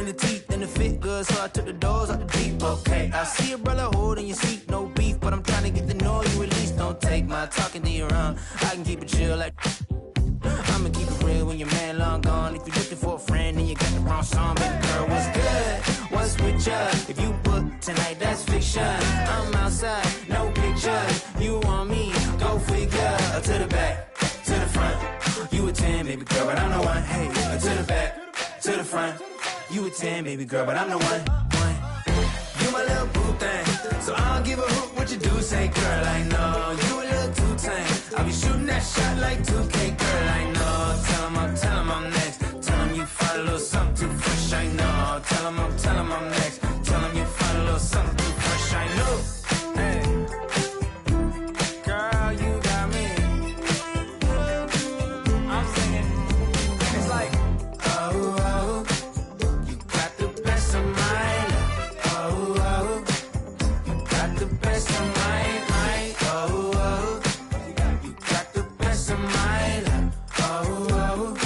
in the teeth and the fit good, so I took the doors out the deep. Okay, I see a brother holding your seat, no beef, but I'm trying to get to know you at least. Don't take my talking to your own. I can keep it chill like I'ma keep it real when your man long gone. If you're looking for a friend and you got the wrong song, baby girl, what's good? What's with ya? If you book tonight, that's fiction. I'm outside, no pictures. You want me? Go figure. To the back, to the front. You a 10, baby girl, but I'm the one. Hey, to the back, to the front. You a 10, baby girl, but I'm the one. You my little boo thing, so I don't give a hoot what you do. Say, girl, I know you a little too tame. I'll be shooting that shot like 2K, girl, I know. Tell him I'm next. Tell him you find a little something too fresh, I know. Tell him I'm next. Tell him you find a little something too fresh, I know. Hey, girl, you got me. I'm singing. It's like, oh, you got the best of mine. Oh, you got the best of mine. Oh, you got the best of mine. Oh,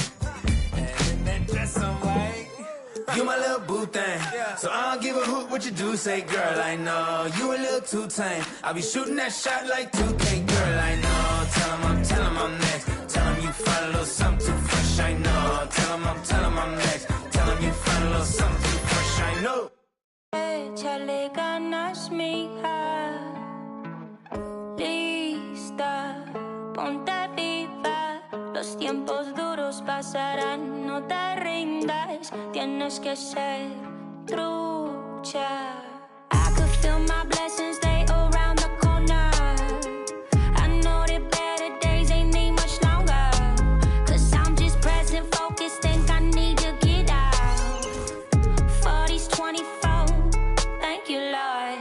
and that dress I'm like, you my little boo thing. So I don't give a hoot what you do. Say, girl, I know you a little too tame. I'll be shooting that shot like 2K, girl, I know. Tell him I'm next. Tell him you find a little something too fresh, I know. Tell him I'm next. Tell him you find a little something too fresh, I know. Échale ganas, mija. Lista, ponte viva. Los tiempos duros pasarán, no te rindas. Tienes que ser trucha. I could feel my blessings, they around the corner. I know that better days ain't need much longer. 'Cause I'm just present, focused, think I need to get out. 40s, 24, thank you, Lord.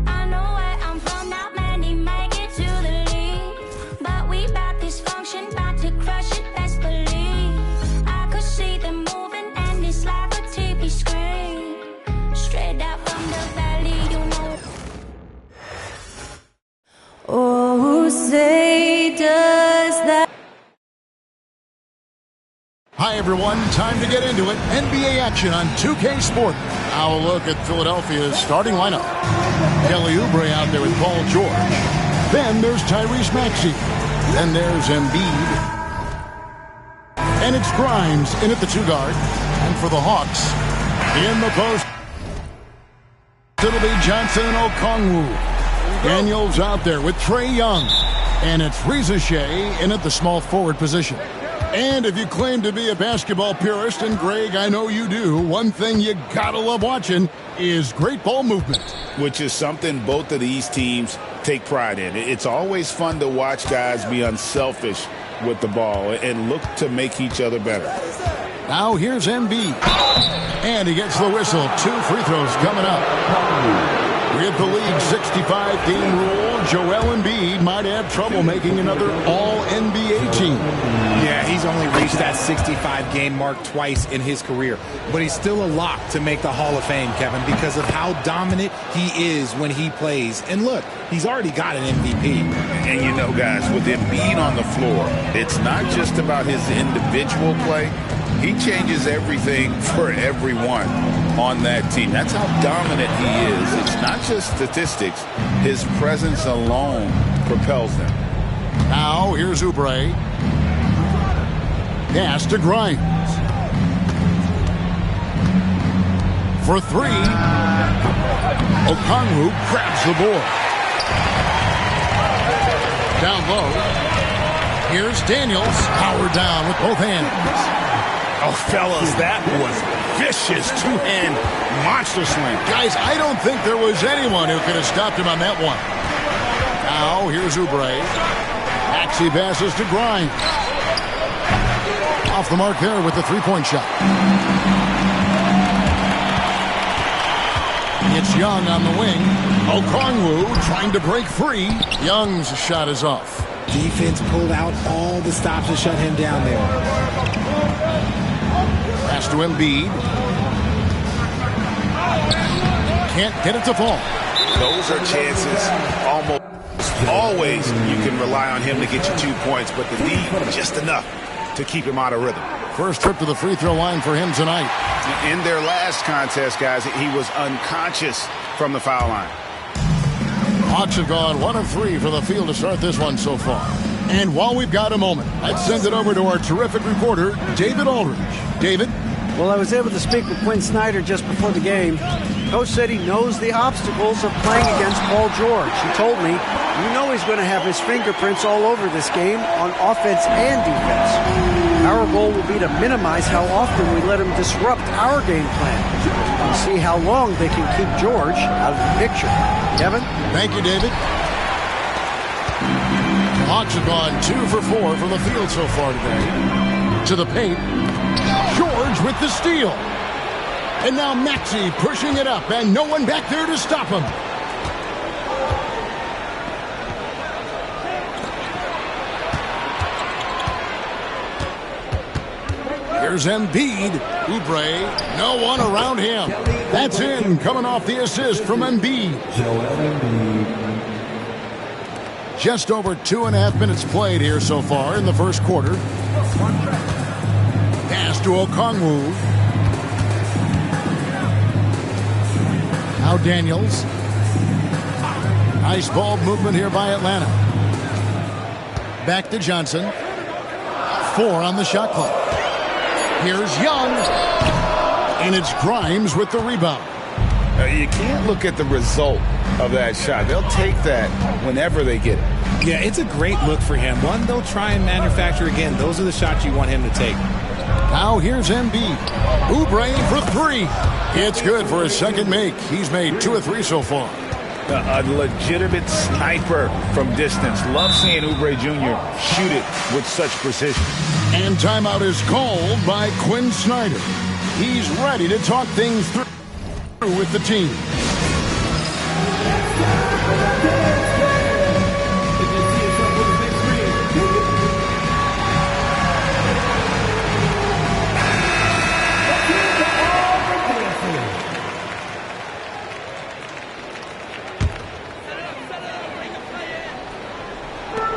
I know where I'm from, not many make it to the lead. But we bout this function, bout to crush it, best believe. I could see them moving and it's like a TV screen. Straight out from the valley, you know. Oh, say does that. Hi, everyone. Time to get into it. NBA action on 2K Sport. Now a look at Philadelphia's starting lineup. Kelly Oubre out there with Paul George. Then there's Tyrese Maxey. Then there's Embiid. And it's Grimes in at the 2-guard. And for the Hawks, in the post, it'll be Johnson and Okongwu. Daniels out there with Trae Young. And it's Reza Shea in at the small forward position. And if you claim to be a basketball purist, and Greg, I know you do, one thing you gotta love watching is great ball movement. Which is something both of these teams take pride in. It's always fun to watch guys be unselfish with the ball and look to make each other better. Now here's Embiid. And he gets the whistle. 2 free throws coming up. With the league's 65-game rule, Joel Embiid might have trouble making another All-NBA team. Yeah, he's only reached that 65-game mark twice in his career. But he's still a lock to make the Hall of Fame, Kevin, because of how dominant he is when he plays. And look, he's already got an MVP. And you know, guys, with Embiid on the floor, it's not just about his individual play. He changes everything for everyone on that team. That's how dominant he is. It's not just statistics. His presence alone propels them. Now, here's Oubre. Pass to Grimes. For 3. Okongwu grabs the board. Down low. Here's Daniels. Powered down with both hands. Oh, fellas, that was vicious two-hand monster slam. Guys, I don't think there was anyone who could have stopped him on that one. Now, here's Oubre. Maxey passes to Grimes. Off the mark there with the three-point shot. It's Young on the wing. Okongwu trying to break free. Young's shot is off. Defense pulled out all the stops to shut him down there. Pass to Embiid. Can't get it to fall. Those are chances almost always you can rely on him to get you 2 points, but the D, just enough. to keep him out of rhythm. First trip to the free throw line for him tonight. In their last contest, guys, he was unconscious from the foul line. Hawks have gone 1 of 3 for the field to start this one so far. And while we've got a moment, let's send it over to our terrific reporter, David Aldridge. David? Well, I was able to speak with Quinn Snyder just before the game. Coach said he knows the obstacles of playing against Paul George. He told me, you know he's going to have his fingerprints all over this game on offense and defense. Our goal will be to minimize how often we let him disrupt our game plan and see how long they can keep George out of the picture. Kevin? Thank you, David. The Hawks have gone 2 for 4 from the field so far today. To the paint. George with the steal. And now Maxey pushing it up, and no one back there to stop him. Here's Embiid. Oubre, no one around him. That's in, coming off the assist from Embiid. Just over 2.5 minutes played here so far in the first quarter. Pass to Okongwu. Now Daniels. Nice ball movement here by Atlanta. Back to Johnson. 4 on the shot clock. Here's Young. And it's Grimes with the rebound. You can't look at the result of that shot. They'll take that whenever they get it. Yeah, it's a great look for him. One, they'll try and manufacture again. Those are the shots you want him to take. Now here's Embiid. Oubre for 3. It's good for his second make. He's made 2 of 3 so far. A legitimate sniper from distance. Love seeing Oubre Jr. shoot it with such precision. And timeout is called by Quinn Snyder. He's ready to talk things through with the team.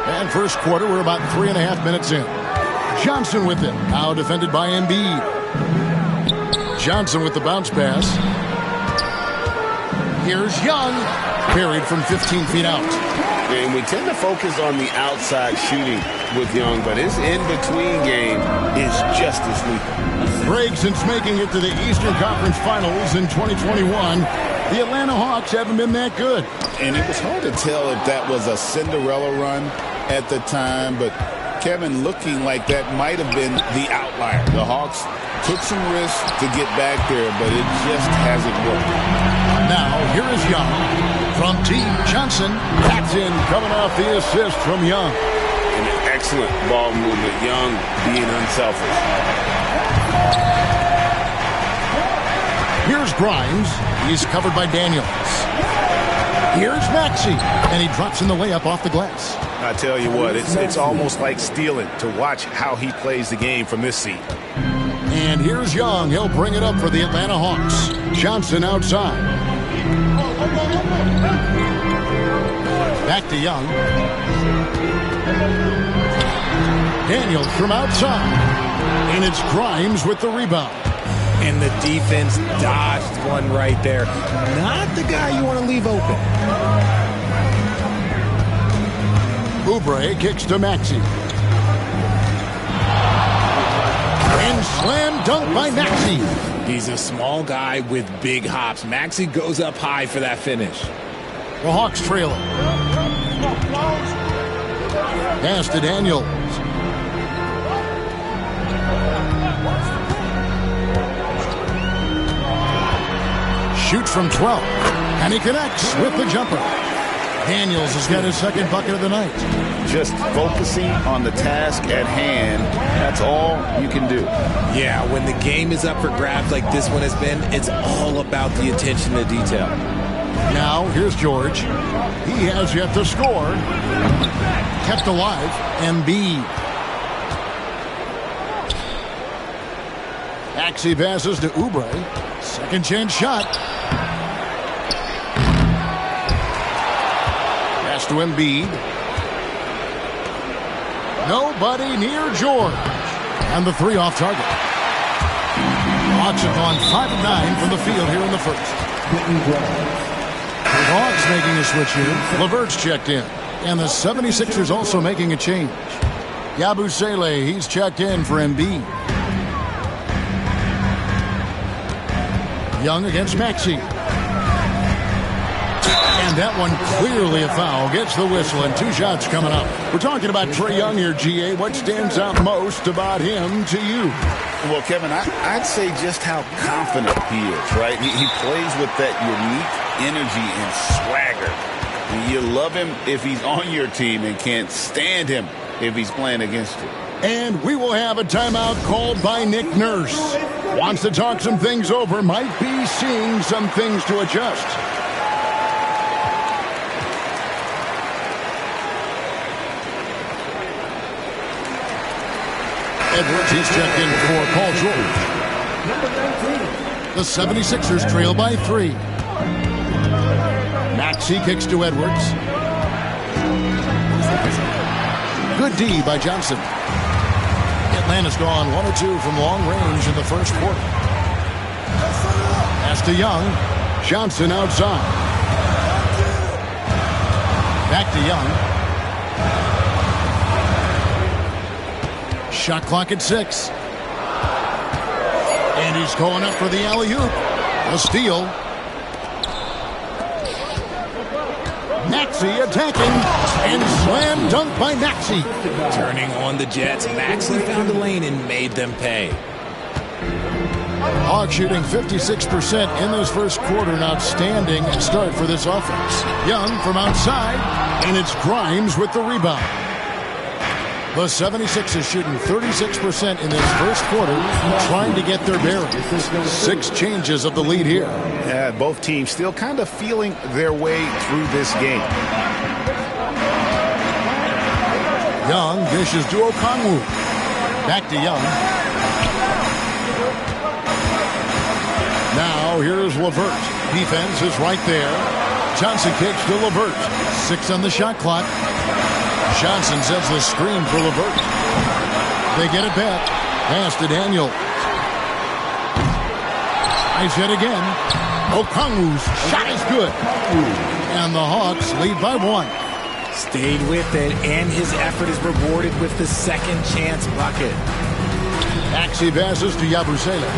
And first quarter, we're about 3.5 minutes in. Johnson with it. Now defended by Embiid. Johnson with the bounce pass. Here's Young. Carried from 15 feet out. And we tend to focus on the outside shooting with Young, but his in-between game is just as lethal. Greg, since making it to the Eastern Conference Finals in 2021, the Atlanta Hawks haven't been that good. And it was hard to tell if that was a Cinderella run at the time, but Kevin, looking like that might have been the outlier. The Hawks took some risks to get back there, but it just hasn't worked. Now, here is Young. From T. Johnson, that's in, coming off the assist from Young. And an excellent ball movement. Young being unselfish. Here's Grimes. He's covered by Daniels. Here's Maxey, and he drops in the layup off the glass. I tell you what, it's almost like stealing to watch how he plays the game from this seat. And here's Young. He'll bring it up for the Atlanta Hawks. Johnson outside. Back to Young. Daniels from outside. And it's Grimes with the rebound. And the defense dodged one right there. Not the guy you want to leave open. Oubre kicks to Maxey. And slam dunk by Maxey. He's a small guy with big hops. Maxey goes up high for that finish. The Hawks trail it. Pass to Daniels. Shoots from 12. And he connects with the jumper. Daniels has got his second bucket of the night. Just focusing on the task at hand, that's all you can do. Yeah, when the game is up for grabs like this one has been, it's all about the attention to detail. Now, here's George. He has yet to score. Kept alive. Embiid. Maxey passes to Oubre. Second chance shot. Pass to Embiid. Nobody near George. And the 3 off target. Hawks have gone 5 of 9 from the field here in the first. The Hawks making a switch here. LeVert's checked in. And the 76ers also making a change. Yabusele, he's checked in for Embiid. Young against Maxey. And that one clearly a foul. Gets the whistle and 2 shots coming up. We're talking about Trae Young here, GA. What stands out most about him to you? Well, Kevin, I'd say just how confident he is, right? He plays with that unique energy and swagger. You love him if he's on your team and can't stand him if he's playing against you. And we will have a timeout called by Nick Nurse. Wants to talk some things over. Might be seeing some things to adjust. Edwards, he's checked in for Paul George. The 76ers trail by 3. Maxey kicks to Edwards. Good D by Johnson. Atlanta's gone 1 of 2 from long range in the first quarter. Pass to Young. Johnson outside. Back to Young. Shot clock at 6. And he's going up for the alley-oop. A steal. Maxey attacking. And slam dunk by Maxey. Turning on the Jets, Maxey found a lane and made them pay. Hawks shooting 56% in this first quarter. An outstanding start for this offense. Young from outside. And it's Grimes with the rebound. The 76ers shooting 36% in this first quarter, trying to get their bearings. 6 changes of the lead here. Yeah, both teams still kind of feeling their way through this game. Young dishes to Okongwu. Back to Young. Now here's LeVert. Defense is right there. Johnson kicks to LeVert. 6 on the shot clock. Johnson sets the screen for LeVert. They get it back. Pass to Daniel. Nice hit again. Okongwu's shot is good. And the Hawks lead by 1. Stayed with it, and his effort is rewarded with the second chance bucket. Maxey passes to Yabusele.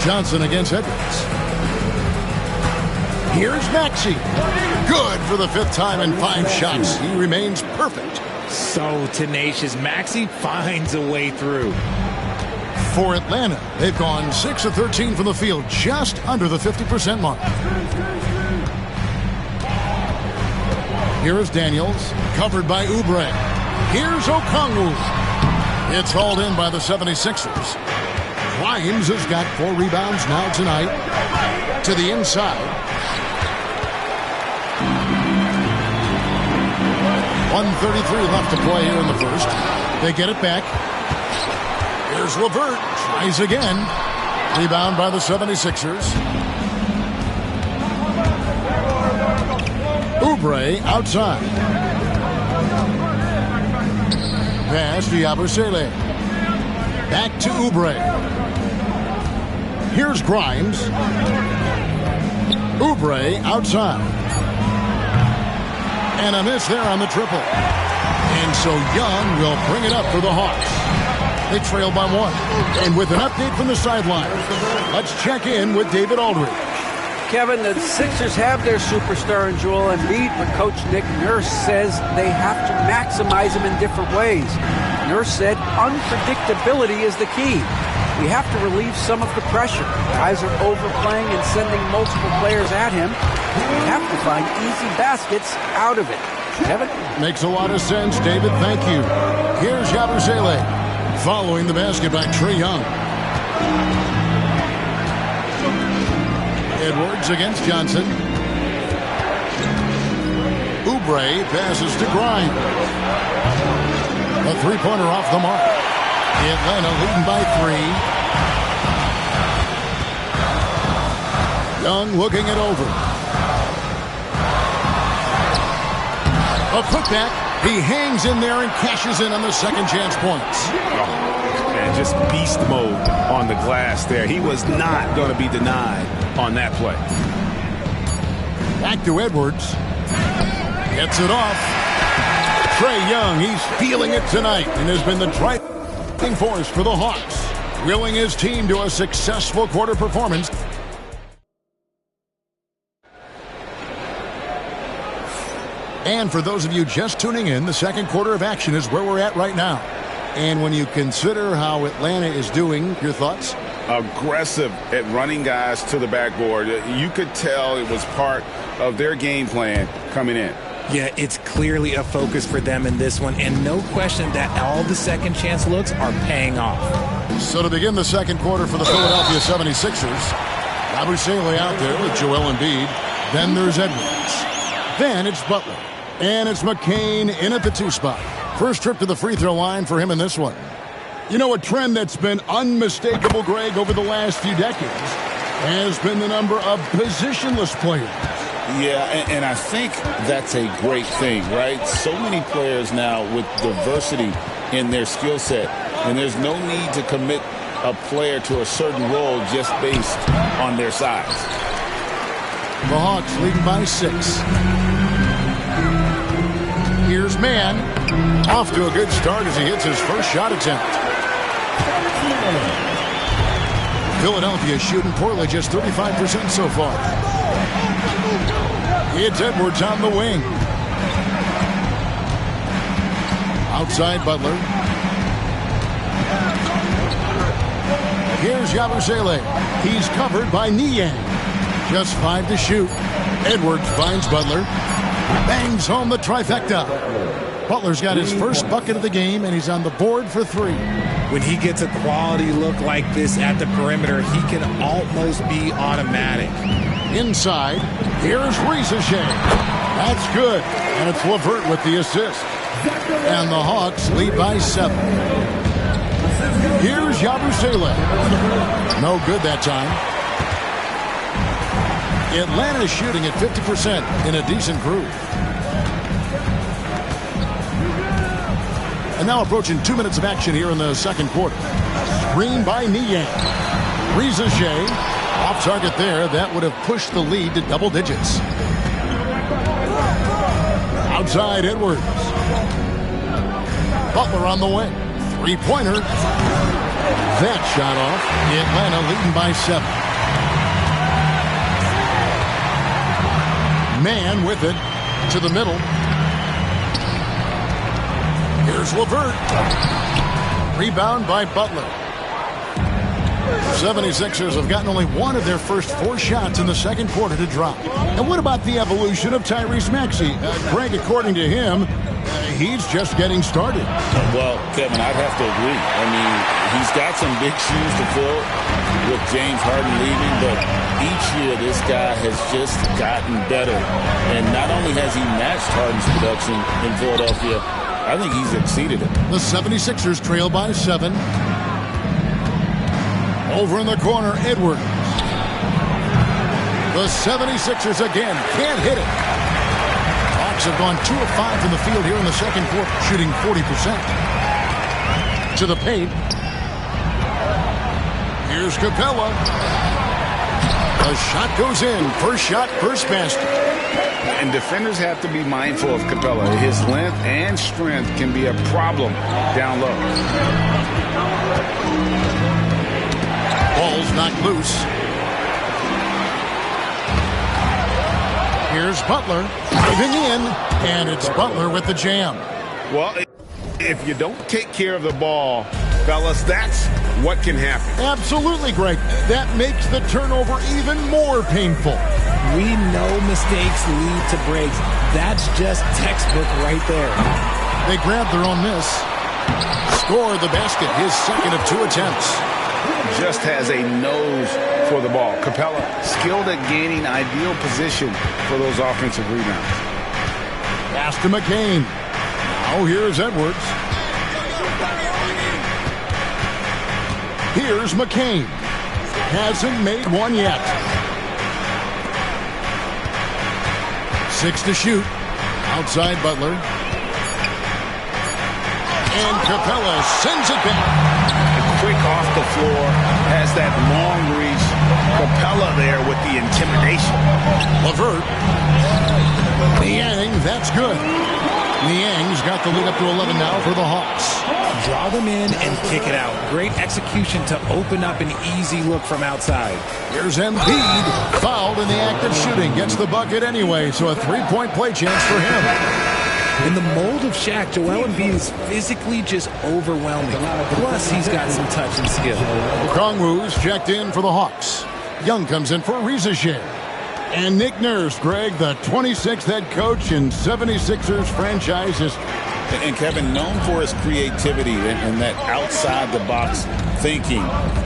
Johnson against Edwards. Here's Maxey. Good for the 5th time in 5 shots. He remains perfect. So tenacious. Maxey finds a way through. For Atlanta, they've gone 6 of 13 from the field, just under the 50% mark. Here is Daniels, covered by Oubre. Here's Okongwu. It's hauled in by the 76ers. Grimes has got 4 rebounds now tonight. To the inside. 1:33 left to play here in the first. They get it back. Here's LeVert. Tries again. Rebound by the 76ers. Oubre outside. Pass to Yabusele. Back to Oubre. Here's Grimes. Oubre outside. And a miss there on the triple. And so Young will bring it up for the Hawks. They trail by 1. And with an update from the sideline, let's check in with David Aldridge. Kevin, the Sixers have their superstar in Joel Embiid, but Coach Nick Nurse says they have to maximize him in different ways. Nurse said unpredictability is the key. We have to relieve some of the pressure. Guys are overplaying and sending multiple players at him. We have to find easy baskets out of it. Kevin? Makes a lot of sense, David. Thank you. Here's Yabusele following the basket by Trae Young. Edwards against Johnson. Oubre passes to Grimes. A 3-pointer off the mark. Atlanta leading by 3. Young looking it over. A putback He hangs in there and cashes in on the second chance points. And just beast mode on the glass there. He was not going to be denied on that play. Back to Edwards. Gets it off. Trae Young, he's feeling it tonight and has been the driving force for the Hawks, willing his team to a successful quarter performance. And for those of you just tuning in, the second quarter of action is where we're at right now. And when you consider how Atlanta is doing, your thoughts? Aggressive at running guys to the backboard. You could tell it was part of their game plan coming in. Yeah, it's clearly a focus for them in this one, and no question that all the second chance looks are paying off. So to begin the second quarter for the Philadelphia 76ers, Yabusele out there with Joel Embiid. Then there's Edwards. Then it's Butler. And it's McCain in at the 2 spot. First trip to the free throw line for him in this one. You know, a trend that's been unmistakable, Greg, over the last few decades has been the number of positionless players. Yeah, and I think that's a great thing, right? So many players now with diversity in their skill set, and there's no need to commit a player to a certain role just based on their size. The Hawks leading by 6. Here's Mann. Off to a good start as he hits his first shot attempt. Philadelphia shooting poorly, just 35% so far. It's Edwards on the wing. Outside Butler. Here's Yabusele. He's covered by Niang. Just 5 to shoot. Edwards finds Butler. Bangs home the trifecta. Butler's got his first bucket of the game, and he's on the board for 3. When he gets a quality look like this at the perimeter, he can almost be automatic. Inside, here's Risacher. That's good, and it's LeVert with the assist. And the Hawks lead by 7. Here's Yabusele. No good that time. Atlanta is shooting at 50% in a decent groove. And now approaching 2 minutes of action here in the second quarter. Screen by Niang. Risacher off target there. That would have pushed the lead to double digits. Outside Edwards. Butler on the wing. 3-pointer. That shot off. Atlanta leading by 7. Mann with it to the middle. Here's LeVert. Rebound by Butler. 76ers have gotten only 1 of their first 4 shots in the second quarter to drop. And what about the evolution of Tyrese Maxey? Greg, according to him, he's just getting started. Well, Kevin, I'd have to agree. I mean, he's got some big shoes to fill with James Harden leaving, but each year this guy has just gotten better. And not only has he matched Harden's production in Philadelphia, I think he's exceeded it. The 76ers trail by 7. Over in the corner, Edwards. The 76ers again can't hit it. Hawks have gone 2 of 5 from the field here in the second quarter, shooting 40%. To the paint. Here's Capella. The shot goes in. First shot, first basket. And defenders have to be mindful of Capella. His length and strength can be a problem down low. Ball's knocked loose. Here's Butler diving in, and it's Butler with the jam. Well, if you don't take care of the ball, fellas, that's what can happen. Absolutely, Greg. That makes the turnover even more painful. We know mistakes lead to breaks. That's just textbook right there. They grab their own miss. Score the basket, his second of 2 attempts. Just has a nose for the ball. Capella, skilled at gaining ideal position for those offensive rebounds. Pass to McCain. Now here's Edwards. Here's McCain. Hasn't made one yet. 6 to shoot. Outside Butler. And Capella sends it back. Quick off the floor, has that long reach. Capella there with the intimidation. LeVert. Niang, that's good. Niang's got the lead up to 11 now for the Hawks. Draw them in and kick it out. Great execution to open up an easy look from outside. Here's Embiid, fouled in the act of shooting. Gets the bucket anyway, so a three-point play chance for him. In the mold of Shaq, Joel Embiid is physically just overwhelming. Plus, he's got some touch and skill. Okongwu's checked in for the Hawks. Young comes in for Reza Shea. And Nick Nurse, Greg, the 26th head coach in 76ers franchise history. And Kevin, known for his creativity and that outside-the-box thinking,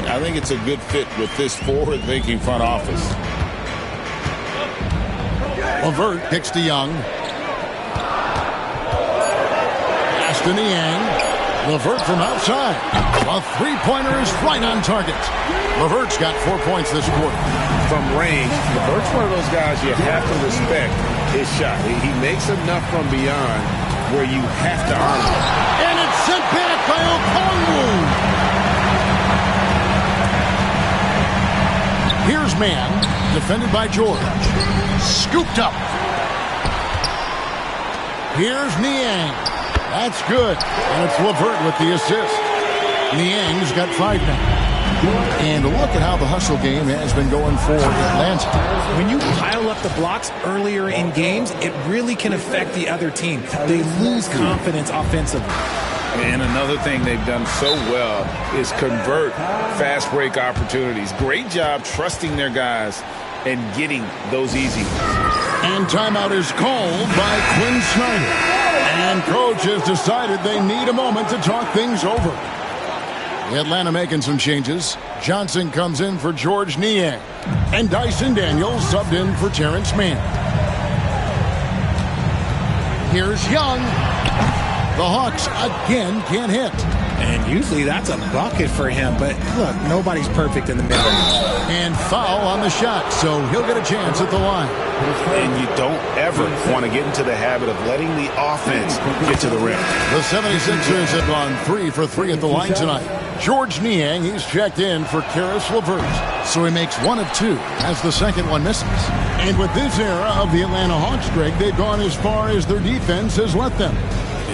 I think it's a good fit with this forward-thinking front office. LeVert kicks to Young. Pass to Niang. LeVert from outside. A three-pointer is right on target. LeVert's got 4 points this quarter. From range, LeVert's one of those guys you have to respect his shot. He makes enough from beyond where you have to honor it. And it's sent back by Okongwu. Here's man, defended by George. Scooped up. Here's Niang. That's good. And it's LeVert with the assist. Niang's got 5 now. And look at how the hustle game has been going for Atlanta. When you pile up the blocks earlier in games, it really can affect the other team. They lose confidence offensively. And another thing they've done so well is convert fast break opportunities. Great job trusting their guys and getting those easy ones. And timeout is called by Quinn Snyder. And coach has decided they need a moment to talk things over. Atlanta making some changes. Johnson comes in for George Niang. And Dyson Daniels subbed in for Terrence Mann. Here's Young. The Hawks again can't hit. And usually that's a bucket for him. But look, nobody's perfect in the middle. And foul on the shot, so he'll get a chance at the line. And you don't ever want to get into the habit of letting the offense get to the rim. The 76ers have gone 3 for 3 at the line tonight. George Niang, he's checked in for Caris LeVert. So he makes 1 of 2 as the second one misses. And with this era of the Atlanta Hawks, Greg, they've gone as far as their defense has let them.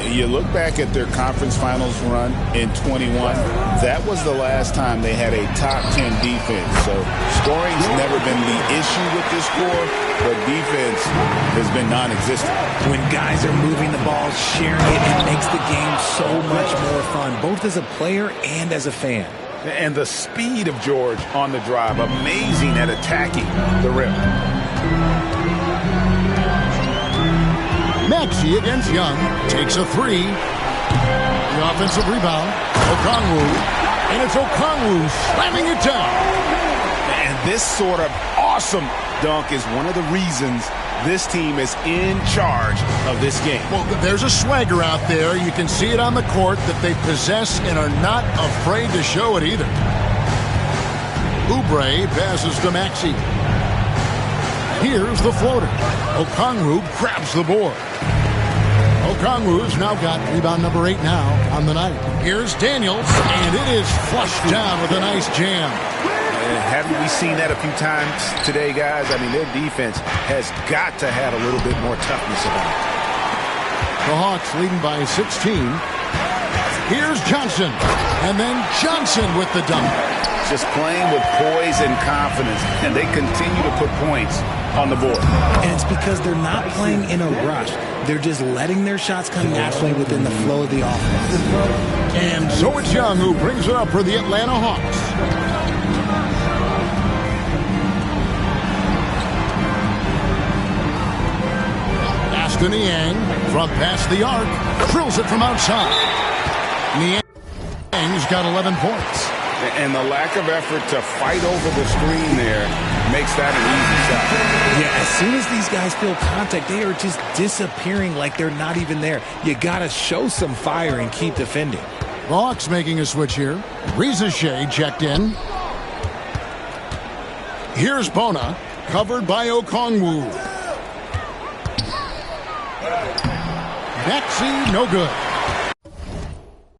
You look back at their conference finals run in 21, that was the last time they had a top 10 defense. So scoring's never been the issue with this core, but defense has been non-existent. When guys are moving the ball, sharing it, it makes the game so much more fun, both as a player and as a fan. And the speed of George on the drive, amazing at attacking the rim. Maxey against Young, takes a 3. The offensive rebound, Okongwu, and it's Okongwu slamming it down. And this sort of awesome dunk is one of the reasons this team is in charge of this game. Well, there's a swagger out there. You can see it on the court that they possess and are not afraid to show it either. Oubre passes to Maxey. Here's the floater. Okongwu grabs the board. Okongwu's now got rebound number 8 now on the night. Here's Daniels, and it is flushed down with a nice jam. Haven't we seen that a few times today, guys? I mean, their defense has got to have a little bit more toughness about it. The Hawks leading by 16. Here's Johnson, and then Johnson with the dunk. Just playing with poise and confidence, and they continue to put points on the board. And it's because they're not playing in a rush. They're just letting their shots come naturally within the flow of the offense. And so it's Young who brings it up for the Atlanta Hawks. Pass to Niang from past the arc. Drills it from outside. Niang's got 11 points. And the lack of effort to fight over the screen there makes that an easy shot. Yeah, as soon as these guys feel contact, they are just disappearing like they're not even there. You got to show some fire and keep defending. The Hawks making a switch here. Reza Shea checked in. Here's Bona, covered by Okongwu. Maxey, no good.